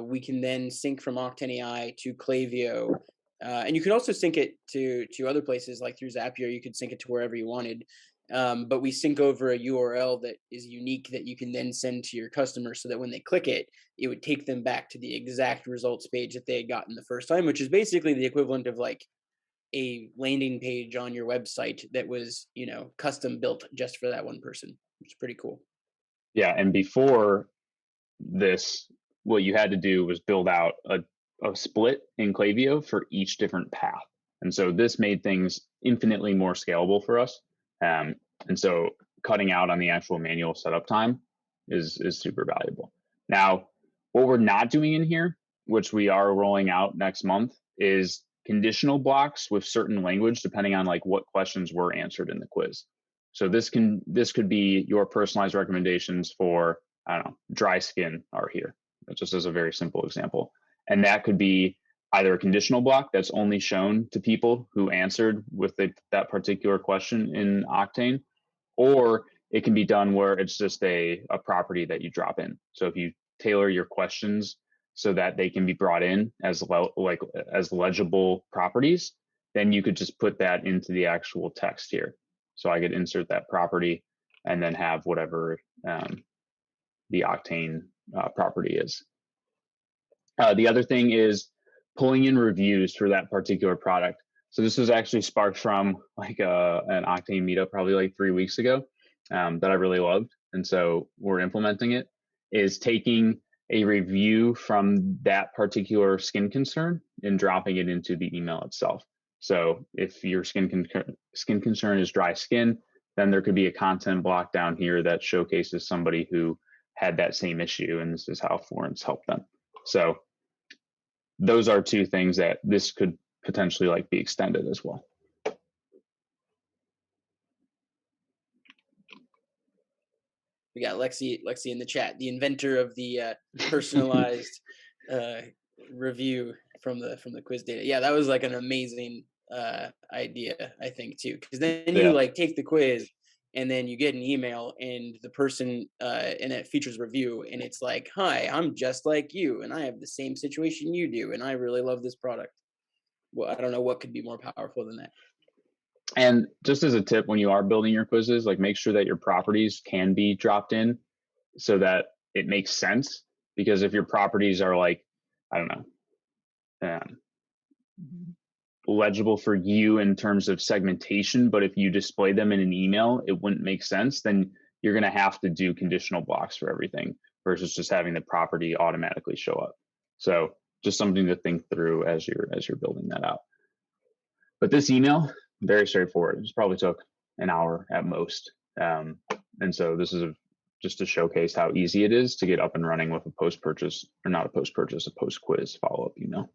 we can then sync from Octane AI to Klaviyo. And you can also sync it to other places, like through Zapier. You could sync it to wherever you wanted. But we sync over a URL that is unique that you can then send to your customer, so that when they click it, it would take them back to the exact results page that they had gotten the first time, which is basically the equivalent of like a landing page on your website that was, custom built just for that one person, which is pretty cool. Yeah. And before this, what you had to do was build out a split in Klaviyo for each different path. And so this made things infinitely more scalable for us. And so cutting out on the actual manual setup time is super valuable. Now, what we're not doing in here, which we are rolling out next month, is conditional blocks with certain language, depending on like what questions were answered in the quiz. So this could be your personalized recommendations for, I don't know, dry skin are here, just as a very simple example. And that could be either a conditional block that's only shown to people who answered with that particular question in Octane, or it can be done where it's just a property that you drop in. So if you tailor your questions so that they can be brought in as legible properties, then you could just put that into the actual text here. So I could insert that property and then have whatever the Octane property is. The other thing is pulling in reviews for that particular product. So this was actually sparked from like an Octane meetup probably like 3 weeks ago that I really loved. And so we're implementing it, is taking a review from that particular skin concern and dropping it into the email itself. So if your skin concern is dry skin, then there could be a content block down here that showcases somebody who had that same issue, and this is how Florence helped them. So those are two things that this could potentially like be extended as well. We got Lexi in the chat, the inventor of the personalized review from the quiz data. Yeah, that was like an amazing idea, I think, too, because then you like take the quiz and then you get an email and the person and it features review and it's like, hi, I'm just like you and I have the same situation you do and I really love this product. Well, I don't know what could be more powerful than that. And just as a tip, when you are building your quizzes, like make sure that your properties can be dropped in so that it makes sense. Because if your properties are like, I don't know, legible for you in terms of segmentation, but if you display them in an email, it wouldn't make sense, then you're going to have to do conditional blocks for everything versus just having the property automatically show up. So just something to think through as you're building that out. But this email, very straightforward. It probably took an hour at most. And so this is just to showcase how easy it is to get up and running with a post-purchase, or not a post-purchase, a post-quiz follow-up email.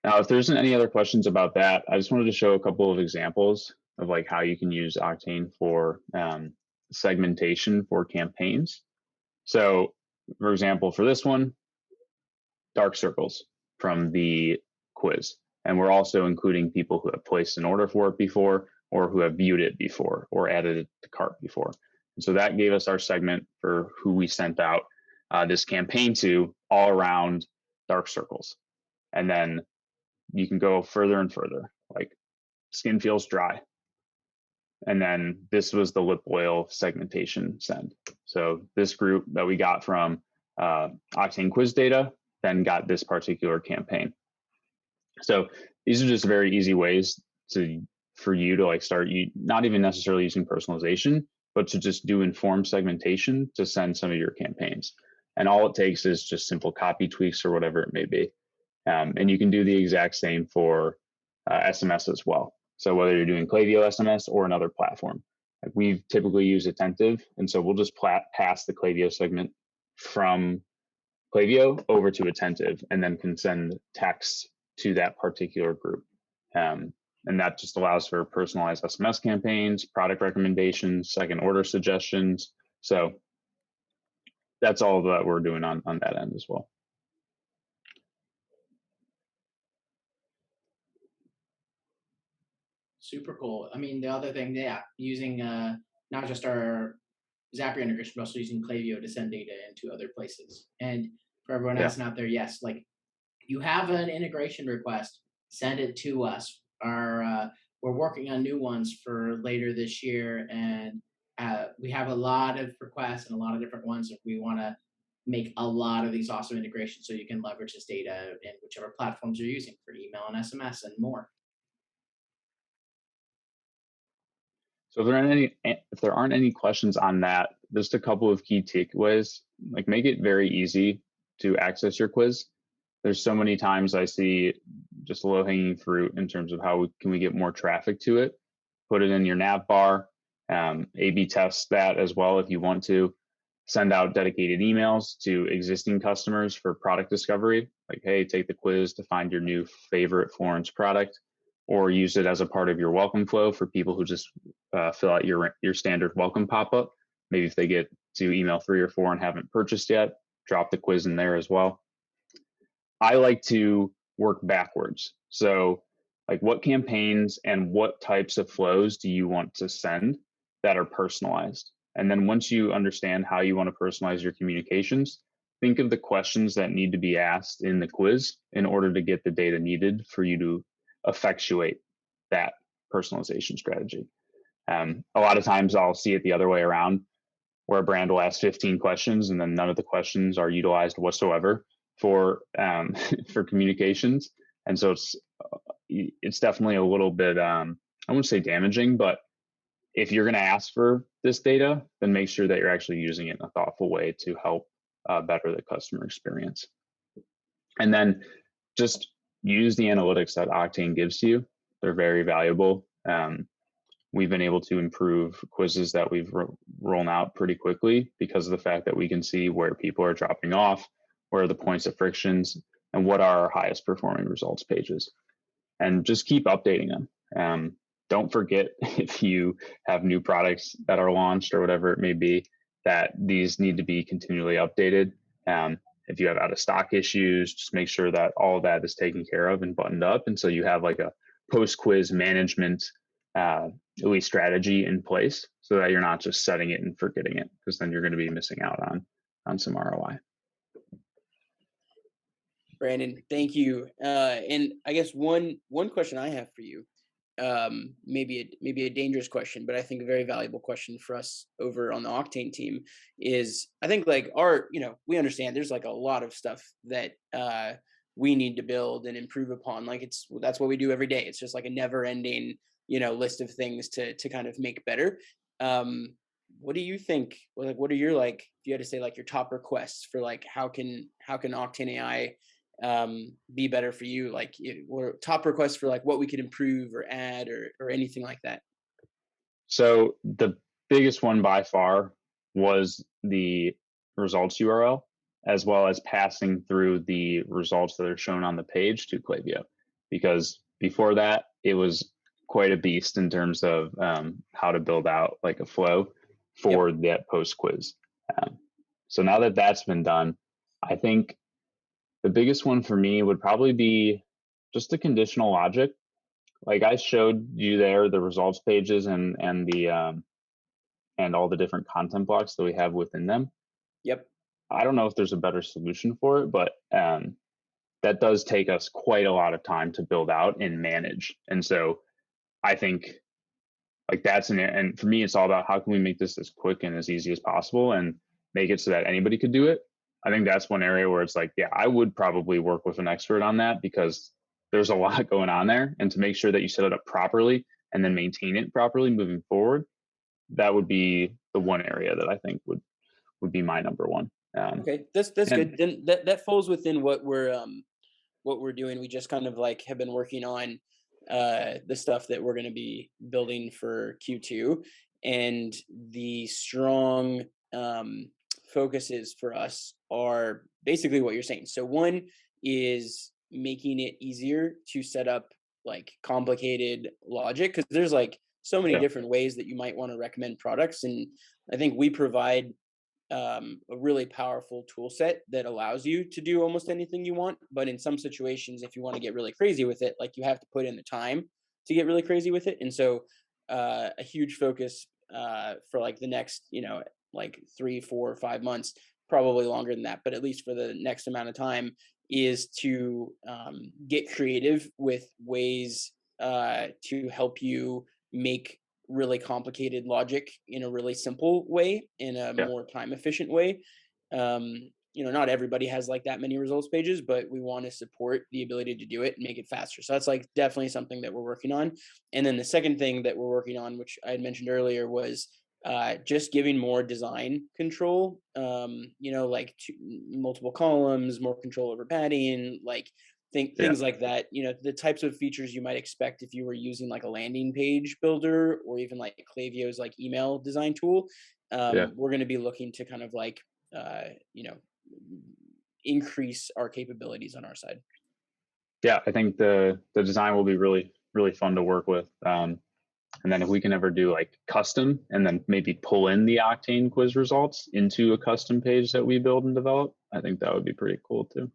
Now, if there isn't any other questions about that, I just wanted to show a couple of examples of like how you can use Octane for segmentation for campaigns. So, for example, for this one, dark circles from the quiz. And we're also including people who have placed an order for it before, or who have viewed it before, or added it to cart before. And so that gave us our segment for who we sent out this campaign to, all around dark circles. And then you can go further and further, like skin feels dry. And then this was the lip oil segmentation send. So this group that we got from Octane Quiz data then got this particular campaign. So these are just very easy ways for you to like start, not even necessarily using personalization, but to just do informed segmentation to send some of your campaigns. And all it takes is just simple copy tweaks or whatever it may be. And you can do the exact same for SMS as well. So whether you're doing Klaviyo SMS or another platform, like we've typically used Attentive. And so we'll just pass the Klaviyo segment from Klaviyo over to Attentive and then can send text to that particular group. And that just allows for personalized SMS campaigns, product recommendations, second order suggestions. So that's all that we're doing on that end as well. Super cool. I mean, the other thing, using not just our Zapier integration, but also using Klaviyo to send data into other places. And for everyone else out there, yes, like you have an integration request, send it to us. We're working on new ones for later this year, and we have a lot of requests and a lot of different ones. If we want to make a lot of these awesome integrations, so you can leverage this data in whichever platforms you're using for email and SMS and more. So if there aren't any questions on that, just a couple of key takeaways. Like, make it very easy to access your quiz. There's so many times I see just low-hanging fruit in terms of how can we get more traffic to it. Put it in your nav bar, A/B test that as well if you want to. Send out dedicated emails to existing customers for product discovery, like, hey, take the quiz to find your new favorite Florence product, or use it as a part of your welcome flow for people who just fill out your standard welcome pop-up. Maybe if they get to email 3 or 4 and haven't purchased yet, drop the quiz in there as well. I like to work backwards. So like, what campaigns and what types of flows do you want to send that are personalized? And then once you understand how you want to personalize your communications, think of the questions that need to be asked in the quiz in order to get the data needed for you to effectuate that personalization strategy. A lot of times I'll see it the other way around, where a brand will ask 15 questions and then none of the questions are utilized whatsoever for communications. And so it's definitely a little bit, I wouldn't say damaging, but if you're going to ask for this data, then make sure that you're actually using it in a thoughtful way to help better the customer experience. And then just use the analytics that Octane gives to you. They're very valuable. We've been able to improve quizzes that we've rolled out pretty quickly because of the fact that we can see where people are dropping off, where are the points of frictions, and what are our highest performing results pages. And just keep updating them. Don't forget if you have new products that are launched or whatever it may be, that these need to be continually updated. If you have out of stock issues, just make sure that all of that is taken care of and buttoned up. And so you have like a post-quiz management at least strategy in place so that you're not just setting it and forgetting it, because then you're going to be missing out on some ROI. Brandon, thank you. And I guess one question I have for you, maybe a dangerous question, but I think a very valuable question for us over on the Octane team is, I think like we understand there's like a lot of stuff that we need to build and improve upon. Like that's what we do every day. It's just like a never ending, list of things to kind of make better. What do you think? Like, what are your, like, if you had to say like your top requests for like, how can Octane AI be better for you, like or top requests for like what we could improve or add or anything like that? So the biggest one by far was the results URL, as well as passing through the results that are shown on the page to Klaviyo, because before that it was quite a beast in terms of how to build out like a flow for that post quiz. So now that that's been done, I think the biggest one for me would probably be just the conditional logic. Like I showed you there, the results pages and the and all the different content blocks that we have within them. Yep. I don't know if there's a better solution for it, but that does take us quite a lot of time to build out and manage. And so I think like and for me, it's all about how can we make this as quick and as easy as possible and make it so that anybody could do it. I think that's one area where it's like, yeah, I would probably work with an expert on that, because there's a lot going on there. And to make sure that you set it up properly and then maintain it properly moving forward, that would be the one area that I think would be my number one. Okay, that's good. Then that falls within what we're doing. We just kind of like have been working on the stuff that we're going to be building for Q2, and the strong focuses for us are basically what you're saying. So one is making it easier to set up like complicated logic, because there's like so many different ways that you might want to recommend products, and I think we provide a really powerful tool set that allows you to do almost anything you want. But in some situations, if you want to get really crazy with it, like you have to put in the time to get really crazy with it. And so a huge focus for like the next, like 3, 4, 5 months, probably longer than that, but at least for the next amount of time, is to get creative with ways to help you make really complicated logic in a really simple way, in a more time efficient way. Not everybody has like that many results pages, but we want to support the ability to do it and make it faster. So that's like definitely something that we're working on. And then the second thing that we're working on, which I had mentioned earlier, was just giving more design control, like multiple columns, more control over padding, like things like that, the types of features you might expect if you were using like a landing page builder or even like Klaviyo's like email design tool. We're going to be looking to kind of like, increase our capabilities on our side. Yeah, I think the design will be really, really fun to work with. And then if we can ever do like custom and then maybe pull in the Octane quiz results into a custom page that we build and develop, I think that would be pretty cool too.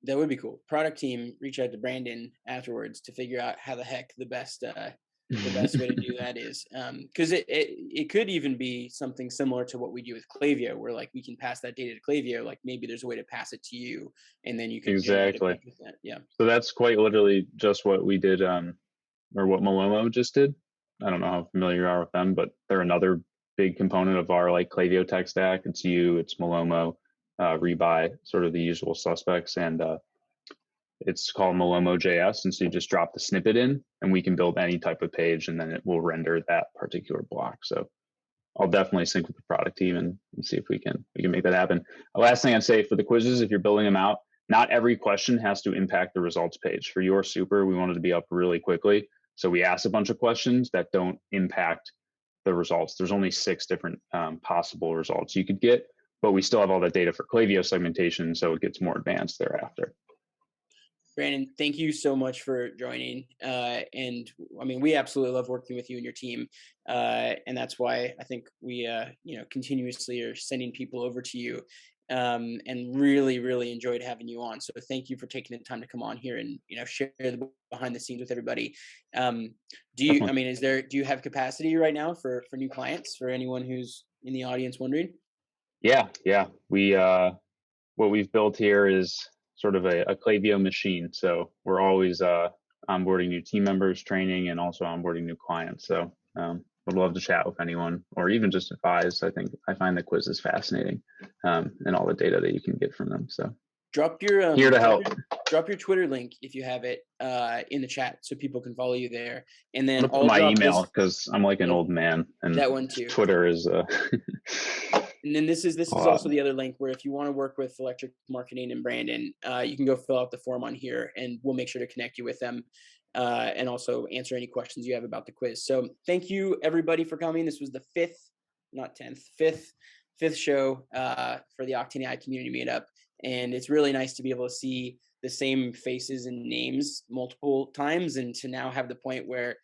That would be cool. Product team, reach out to Brandon afterwards to figure out how the heck the best way to do that is. Because it could even be something similar to what we do with Klaviyo, where like we can pass that data to Klaviyo. Like maybe there's a way to pass it to you, and then you can exactly. That. Yeah. So that's quite literally just what we did, or what Malomo just did. I don't know how familiar you are with them, but they're another big component of our like Klaviyo tech stack. It's Malomo, Rebuy, sort of the usual suspects, and it's called Malomo JS. And so you just drop the snippet in and we can build any type of page and then it will render that particular block. So I'll definitely sync with the product team and see if we can make that happen. The last thing I'd say for the quizzes, if you're building them out, not every question has to impact the results page. For your super, we wanted to be up really quickly. So we asked a bunch of questions that don't impact the results. There's only 6 different possible results you could get. but we still have all that data for Klaviyo segmentation, so it gets more advanced thereafter. Brandon, thank you so much for joining. And I mean, we absolutely love working with you and your team. And that's why I think we, continuously are sending people over to you, and really, really enjoyed having you on. So thank you for taking the time to come on here and, share the behind the scenes with everybody. Do you have capacity right now for new clients, for anyone who's in the audience wondering? Yeah. We, what we've built here is sort of a Klaviyo machine. So we're always onboarding new team members, training, and also onboarding new clients. So would love to chat with anyone or even just advise. I find the quizzes fascinating, and all the data that you can get from them. So drop your here to help. Drop your Twitter link if you have it in the chat so people can follow you there. And then I'll my email because I'm like an old man, and that one too. Twitter is. And then this is also the other link where if you want to work with Electric Marketing and Brandon, you can go fill out the form on here, and we'll make sure to connect you with them, and also answer any questions you have about the quiz. So thank you everybody for coming. This was the fifth show for the Octane AI community meetup, and it's really nice to be able to see the same faces and names multiple times, and to now have the point where,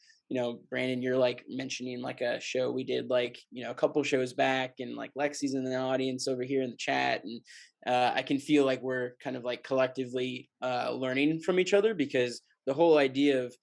Brandon, you're like mentioning like a show we did like, a couple shows back, and like Lexi's in the audience over here in the chat. And I can feel like we're kind of like collectively learning from each other, because the whole idea of,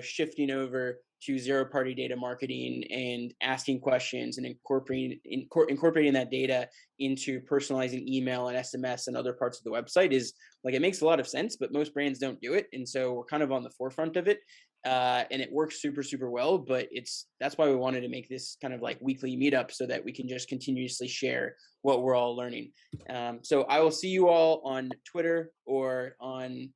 shifting over to zero-party data marketing and asking questions and incorporating that data into personalizing email and SMS and other parts of the website is like, it makes a lot of sense, but most brands don't do it. And so we're kind of on the forefront of it. And it works super, super well, but that's why we wanted to make this kind of like weekly meetup, so that we can just continuously share what we're all learning. So I will see you all on Twitter or on,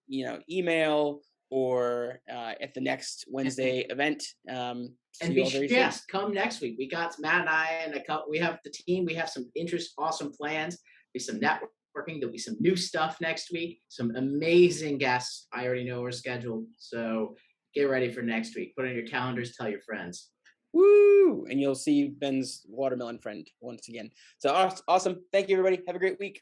email, or at the next Wednesday event. And yes, come next week. We got Matt and I, and we have the team. We have some awesome plans. There's some networking. There'll be some new stuff next week. Some amazing guests I already know are scheduled. So get ready for next week. Put it on your calendars. Tell your friends. Woo! And you'll see Ben's watermelon friend once again. So awesome. Thank you, everybody. Have a great week.